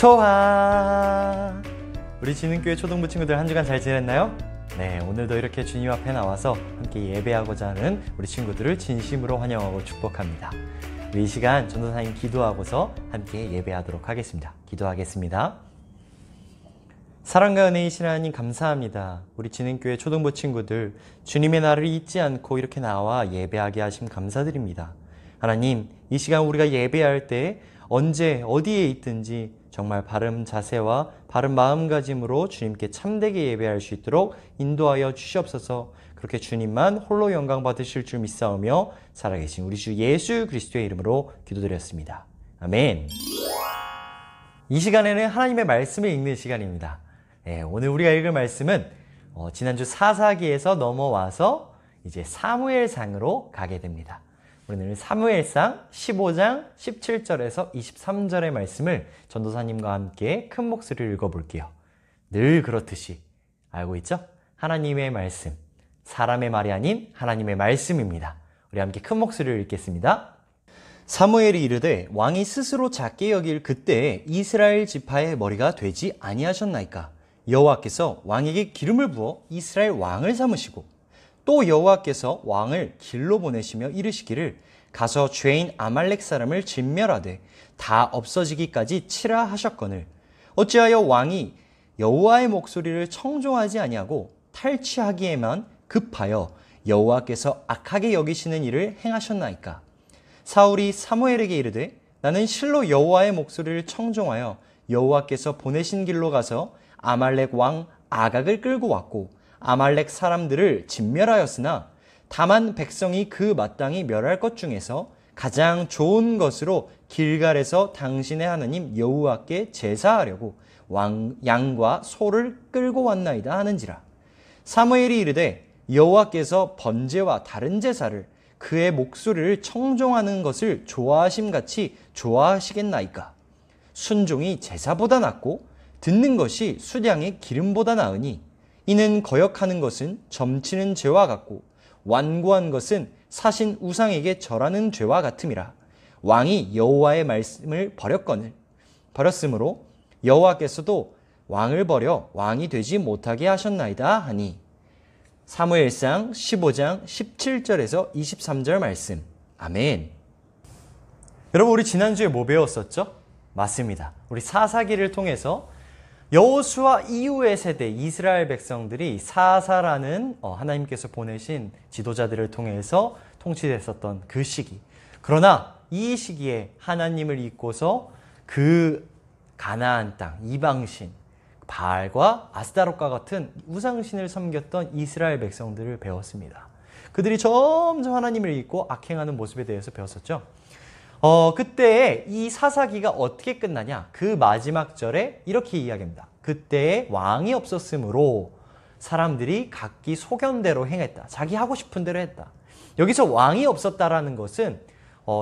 좋아. 우리 지능교회 초등부 친구들 한 주간 잘 지냈나요? 네, 오늘도 이렇게 주님 앞에 나와서 함께 예배하고자 하는 우리 친구들을 진심으로 환영하고 축복합니다. 우리 이 시간 전도사님 기도하고서 함께 예배하도록 하겠습니다. 기도하겠습니다. 사랑과 은혜이신 하나님 감사합니다. 우리 지능교회 초등부 친구들 주님의 날을 잊지 않고 이렇게 나와 예배하게 하심 감사드립니다. 하나님, 이 시간 우리가 예배할 때 언제 어디에 있든지 정말 바른 자세와 바른 마음가짐으로 주님께 참되게 예배할 수 있도록 인도하여 주시옵소서. 그렇게 주님만 홀로 영광 받으실 줄 믿사오며 살아계신 우리 주 예수 그리스도의 이름으로 기도드렸습니다. 아멘. 이 시간에는 하나님의 말씀을 읽는 시간입니다. 네, 오늘 우리가 읽을 말씀은 지난주 사사기에서 넘어와서 이제 사무엘상으로 가게 됩니다. 우리는 사무엘상 15장 17절에서 23절의 말씀을 전도사님과 함께 큰 목소리를 읽어볼게요. 늘 그렇듯이 알고 있죠? 하나님의 말씀, 사람의 말이 아닌 하나님의 말씀입니다. 우리 함께 큰 목소리를 읽겠습니다. 사무엘이 이르되 왕이 스스로 작게 여길 그때에 이스라엘 지파의 머리가 되지 아니하셨나이까? 여호와께서 왕에게 기름을 부어 이스라엘 왕을 삼으시고 또 여호와께서 왕을 길로 보내시며 이르시기를 가서 죄인 아말렉 사람을 진멸하되 다 없어지기까지 치라 하셨거늘 어찌하여 왕이 여호와의 목소리를 청종하지 아니하고 탈취하기에만 급하여 여호와께서 악하게 여기시는 일을 행하셨나이까? 사울이 사무엘에게 이르되 나는 실로 여호와의 목소리를 청종하여 여호와께서 보내신 길로 가서 아말렉 왕 아각을 끌고 왔고 아말렉 사람들을 진멸하였으나 다만 백성이 그 마땅히 멸할 것 중에서 가장 좋은 것으로 길갈에서 당신의 하나님 여호와께 제사하려고 양과 소를 끌고 왔나이다 하는지라. 사무엘이 이르되 여호와께서 번제와 다른 제사를 그의 목소리를 청종하는 것을 좋아하심같이 좋아하시겠나이까? 순종이 제사보다 낫고 듣는 것이 수량의 기름보다 나으니 이는 거역하는 것은 점치는 죄와 같고 완고한 것은 사신 우상에게 절하는 죄와 같음이라. 왕이 여호와의 말씀을 버렸으므로 여호와께서도 왕을 버려 왕이 되지 못하게 하셨나이다 하니. 사무엘상 15장 17절에서 23절 말씀. 아멘. 여러분, 우리 지난주에 뭐 배웠었죠? 맞습니다. 우리 사사기를 통해서 여호수아 이후의 세대 이스라엘 백성들이 사사라는 하나님께서 보내신 지도자들을 통해서 통치됐었던 그 시기. 그러나 이 시기에 하나님을 잊고서 그 가나안 땅 이방신 바알과 아스타롯과 같은 우상신을 섬겼던 이스라엘 백성들을 배웠습니다. 그들이 점점 하나님을 잊고 악행하는 모습에 대해서 배웠었죠. 그때 이 사사기가 어떻게 끝나냐? 그 마지막 절에 이렇게 이야기합니다. 그때 왕이 없었으므로 사람들이 각기 소견대로 행했다. 자기 하고 싶은 대로 했다. 여기서 왕이 없었다라는 것은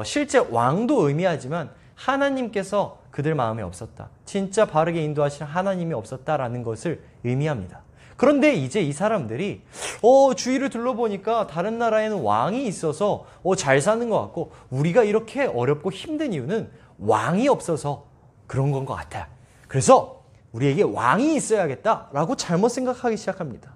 실제 왕도 의미하지만 하나님께서 그들 마음에 없었다. 진짜 바르게 인도하시는 하나님이 없었다라는 것을 의미합니다. 그런데 이제 이 사람들이 주위를 둘러보니까 다른 나라에는 왕이 있어서 잘 사는 것 같고 우리가 이렇게 어렵고 힘든 이유는 왕이 없어서 그런 건 것 같아요. 그래서 우리에게 왕이 있어야겠다라고 잘못 생각하기 시작합니다.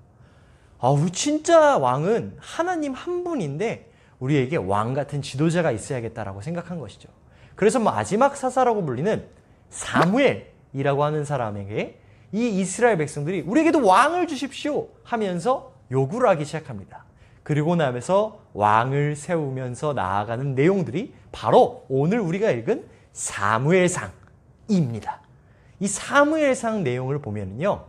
우리 진짜 왕은 하나님 한 분인데 우리에게 왕 같은 지도자가 있어야겠다라고 생각한 것이죠. 그래서 마지막 사사라고 불리는 사무엘이라고 하는 사람에게 이 이스라엘 백성들이 우리에게도 왕을 주십시오 하면서 요구를 하기 시작합니다. 그리고 나면서 왕을 세우면서 나아가는 내용들이 바로 오늘 우리가 읽은 사무엘상입니다. 이 사무엘상 내용을 보면요,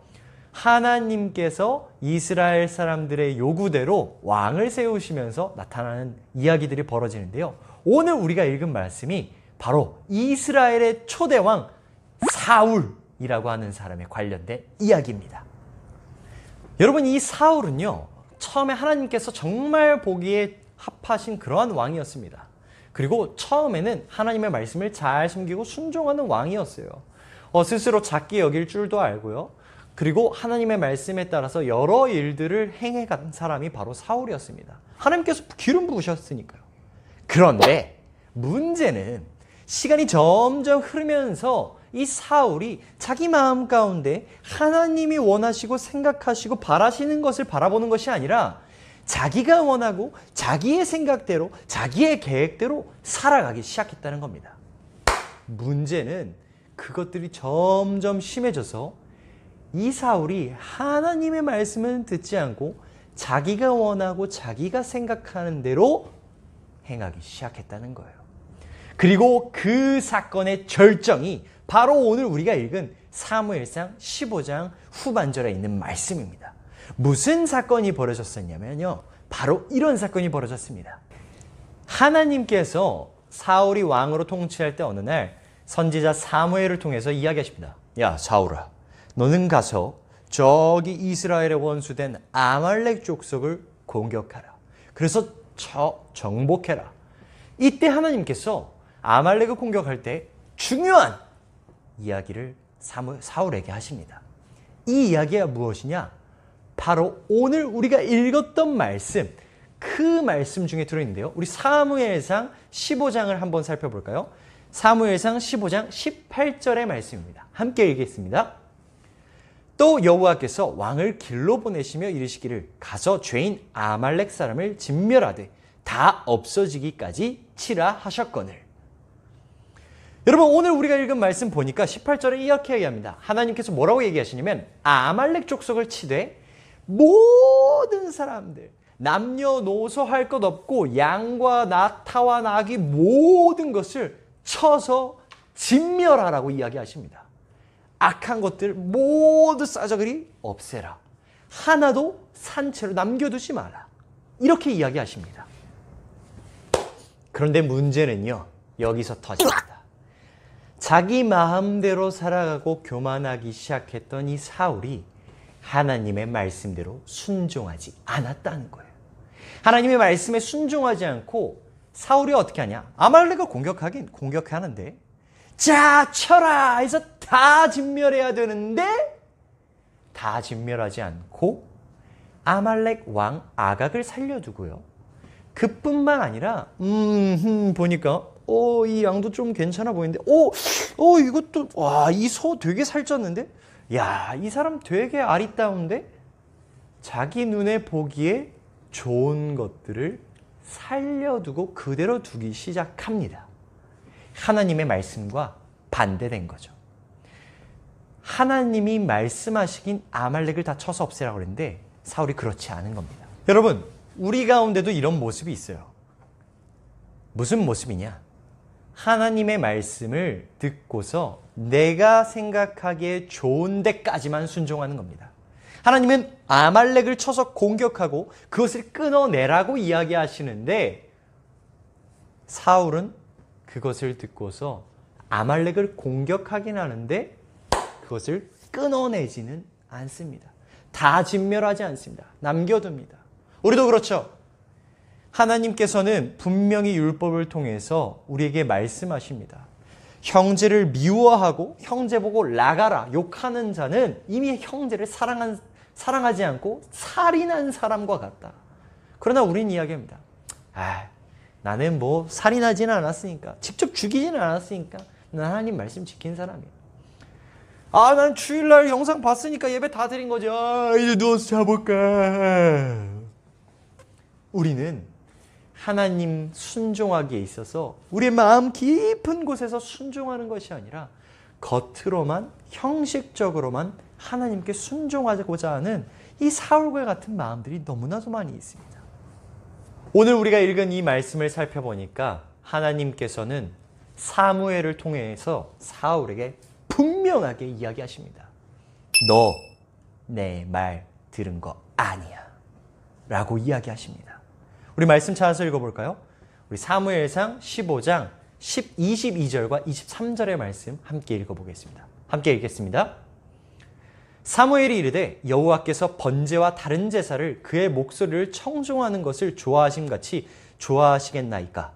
하나님께서 이스라엘 사람들의 요구대로 왕을 세우시면서 나타나는 이야기들이 벌어지는데요. 오늘 우리가 읽은 말씀이 바로 이스라엘의 초대왕 사울이라고 하는 사람에 관련된 이야기입니다. 여러분, 이 사울은요, 처음에 하나님께서 정말 보기에 합하신 그러한 왕이었습니다. 그리고 처음에는 하나님의 말씀을 잘 숨기고 순종하는 왕이었어요. 스스로 작게 여길 줄도 알고요. 그리고 하나님의 말씀에 따라서 여러 일들을 행해간 사람이 바로 사울이었습니다. 하나님께서 기름 부으셨으니까요. 그런데 문제는 시간이 점점 흐르면서 이 사울이 자기 마음 가운데 하나님이 원하시고 생각하시고 바라시는 것을 바라보는 것이 아니라 자기가 원하고 자기의 생각대로 자기의 계획대로 살아가기 시작했다는 겁니다. 문제는 그것들이 점점 심해져서 이 사울이 하나님의 말씀은 듣지 않고 자기가 원하고 자기가 생각하는 대로 행하기 시작했다는 거예요. 그리고 그 사건의 절정이 바로 오늘 우리가 읽은 사무엘상 15장 후반절에 있는 말씀입니다. 무슨 사건이 벌어졌었냐면요. 바로 이런 사건이 벌어졌습니다. 하나님께서 사울이 왕으로 통치할 때 어느 날 선지자 사무엘을 통해서 이야기하십니다. 야, 사울아, 너는 가서 저기 이스라엘의 원수된 아말렉 족속을 공격하라. 그래서 정복해라. 이때 하나님께서 아말렉을 공격할 때 중요한 이야기를 사울에게 하십니다. 이 이야기가 무엇이냐? 바로 오늘 우리가 읽었던 말씀, 그 말씀 중에 들어있는데요. 우리 사무엘상 15장을 한번 살펴볼까요? 사무엘상 15장 18절의 말씀입니다. 함께 읽겠습니다. 또 여호와께서 왕을 길로 보내시며 이르시기를 가서 죄인 아말렉 사람을 진멸하되 다 없어지기까지 치라 하셨거늘. 여러분, 오늘 우리가 읽은 말씀 보니까 18절에 이렇게 얘기합니다. 하나님께서 뭐라고 얘기하시냐면 아말렉 족속을 치되 모든 사람들, 남녀노소 할 것 없고 양과 낙타와 나귀 모든 것을 쳐서 진멸하라고 이야기하십니다. 악한 것들 모두 싸저그리 없애라. 하나도 산채로 남겨두지 마라. 이렇게 이야기하십니다. 그런데 문제는요, 여기서 터집니다. 자기 마음대로 살아가고 교만하기 시작했던 이 사울이 하나님의 말씀대로 순종하지 않았다는 거예요. 하나님의 말씀에 순종하지 않고 사울이 어떻게 하냐? 아말렉을 공격하긴 공격하는데 자, 쳐라 해서 다 진멸해야 되는데 다 진멸하지 않고 아말렉 왕 아각을 살려두고요. 그뿐만 아니라 보니까 이 양도 좀 괜찮아 보이는데 이것도 와, 이 소 되게 살쪘는데 야, 이 사람 되게 아리따운데 자기 눈에 보기에 좋은 것들을 살려두고 그대로 두기 시작합니다. 하나님의 말씀과 반대된 거죠. 하나님이 말씀하시긴 아말렉을 다 쳐서 없애라고 그랬는데 사울이 그렇지 않은 겁니다. 여러분, 우리 가운데도 이런 모습이 있어요. 무슨 모습이냐? 하나님의 말씀을 듣고서 내가 생각하기에 좋은 데까지만 순종하는 겁니다. 하나님은 아말렉을 쳐서 공격하고 그것을 끊어내라고 이야기하시는데 사울은 그것을 듣고서 아말렉을 공격하긴 하는데 그것을 끊어내지는 않습니다. 다 진멸하지 않습니다. 남겨둡니다. 우리도 그렇죠. 하나님께서는 분명히 율법을 통해서 우리에게 말씀하십니다. 형제를 미워하고 형제 보고 나가라 욕하는 자는 이미 형제를 사랑하지 않고 살인한 사람과 같다. 그러나 우리는 이야기합니다. 나는 뭐 살인하지는 않았으니까, 직접 죽이지는 않았으니까 난 하나님 말씀 지킨 사람이야. 난 주일날 영상 봤으니까 예배 다 드린 거지. 이제 누워서 자볼까. 우리는 하나님 순종하기에 있어서 우리의 마음 깊은 곳에서 순종하는 것이 아니라 겉으로만 형식적으로만 하나님께 순종하고자 하는 이 사울과 같은 마음들이 너무나도 많이 있습니다. 오늘 우리가 읽은 이 말씀을 살펴보니까 하나님께서는 사무엘을 통해서 사울에게 분명하게 이야기하십니다. 너 내 말 들은 거 아니야 라고 이야기하십니다. 우리 말씀 찾아서 읽어볼까요? 우리 사무엘상 15장 22절과 23절의 말씀 함께 읽어보겠습니다. 함께 읽겠습니다. 사무엘이 이르되 여호와께서 번제와 다른 제사를 그의 목소리를 청종하는 것을 좋아하심같이 좋아하시겠나이까?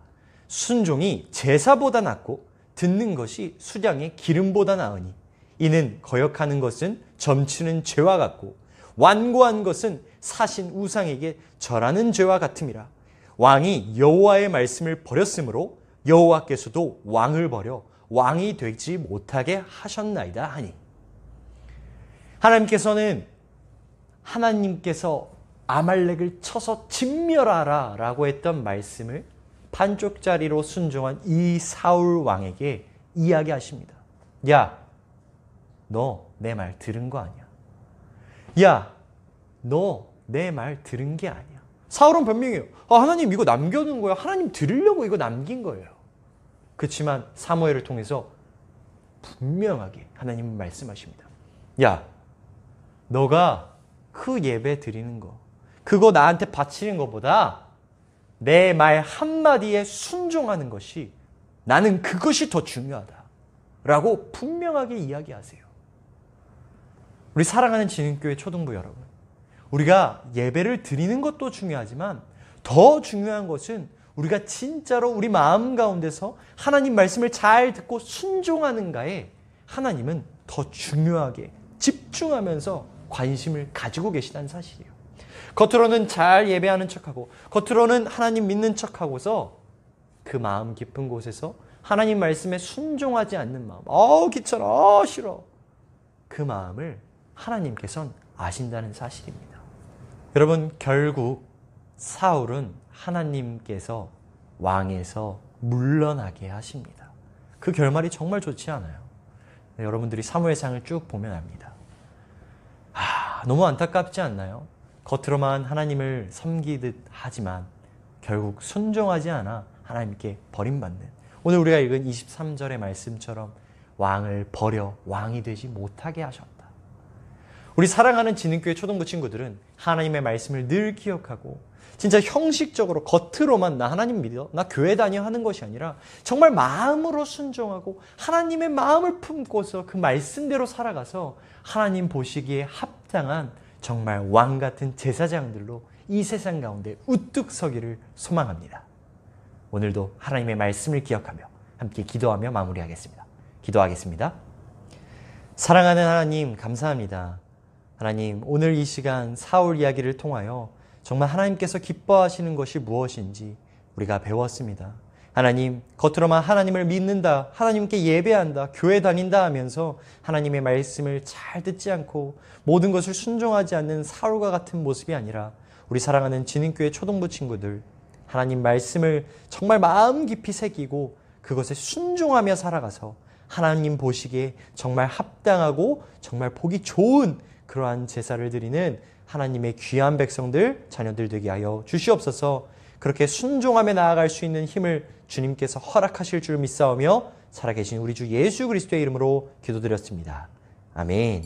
순종이 제사보다 낫고 듣는 것이 수량의 기름보다 나으니 이는 거역하는 것은 점치는 죄와 같고 완고한 것은 사신 우상에게 절하는 죄와 같음이라. 왕이 여호와의 말씀을 버렸으므로 여호와께서도 왕을 버려 왕이 되지 못하게 하셨나이다 하니. 하나님께서 아말렉을 쳐서 진멸하라 라고 했던 말씀을 반쪽짜리로 순종한 이 사울 왕에게 이야기하십니다. 야, 너 내 말 들은 거 아니야. 야, 너 내 말 들은 게 아니야. 사울은 변명해요. 하나님 이거 남겨둔 거야. 하나님 들으려고 이거 남긴 거예요. 그렇지만 사무엘을 통해서 분명하게 하나님은 말씀하십니다. 야, 너가 그 예배 드리는 거, 그거 나한테 바치는 것보다 내 말 한마디에 순종하는 것이, 나는 그것이 더 중요하다 라고 분명하게 이야기하세요. 우리 사랑하는 진흥교회 초등부 여러분, 우리가 예배를 드리는 것도 중요하지만 더 중요한 것은 우리가 진짜로 우리 마음 가운데서 하나님 말씀을 잘 듣고 순종하는가에 하나님은 더 중요하게 집중하면서 관심을 가지고 계시다는 사실이에요. 겉으로는 잘 예배하는 척하고 겉으로는 하나님 믿는 척하고서 그 마음 깊은 곳에서 하나님 말씀에 순종하지 않는 마음, 귀찮아, 싫어, 그 마음을 하나님께서는 아신다는 사실입니다. 여러분, 결국 사울은 하나님께서 왕에서 물러나게 하십니다. 그 결말이 정말 좋지 않아요. 여러분들이 사무엘상을 쭉 보면 압니다. 너무 안타깝지 않나요? 겉으로만 하나님을 섬기듯 하지만 결국 순종하지 않아 하나님께 버림받는, 오늘 우리가 읽은 23절의 말씀처럼 왕을 버려 왕이 되지 못하게 하셨다. 우리 사랑하는 진흥교회 초등부 친구들은 하나님의 말씀을 늘 기억하고 진짜 형식적으로 겉으로만 나 하나님 믿어, 나 교회 다녀 하는 것이 아니라 정말 마음으로 순종하고 하나님의 마음을 품고서 그 말씀대로 살아가서 하나님 보시기에 합당한 정말 왕 같은 제사장들로 이 세상 가운데 우뚝 서기를 소망합니다. 오늘도 하나님의 말씀을 기억하며 함께 기도하며 마무리하겠습니다. 기도하겠습니다. 사랑하는 하나님, 감사합니다. 하나님, 오늘 이 시간 사울 이야기를 통하여 정말 하나님께서 기뻐하시는 것이 무엇인지 우리가 배웠습니다. 하나님, 겉으로만 하나님을 믿는다, 하나님께 예배한다, 교회 다닌다 하면서 하나님의 말씀을 잘 듣지 않고 모든 것을 순종하지 않는 사울과 같은 모습이 아니라 우리 사랑하는 진흥교회 초등부 친구들, 하나님 말씀을 정말 마음 깊이 새기고 그것에 순종하며 살아가서 하나님 보시기에 정말 합당하고 정말 보기 좋은 그러한 제사를 드리는 하나님의 귀한 백성들, 자녀들 되게 하여 주시옵소서. 그렇게 순종하며 나아갈 수 있는 힘을 주님께서 허락하실 줄 믿사오며 살아계신 우리 주 예수 그리스도의 이름으로 기도드렸습니다. 아멘.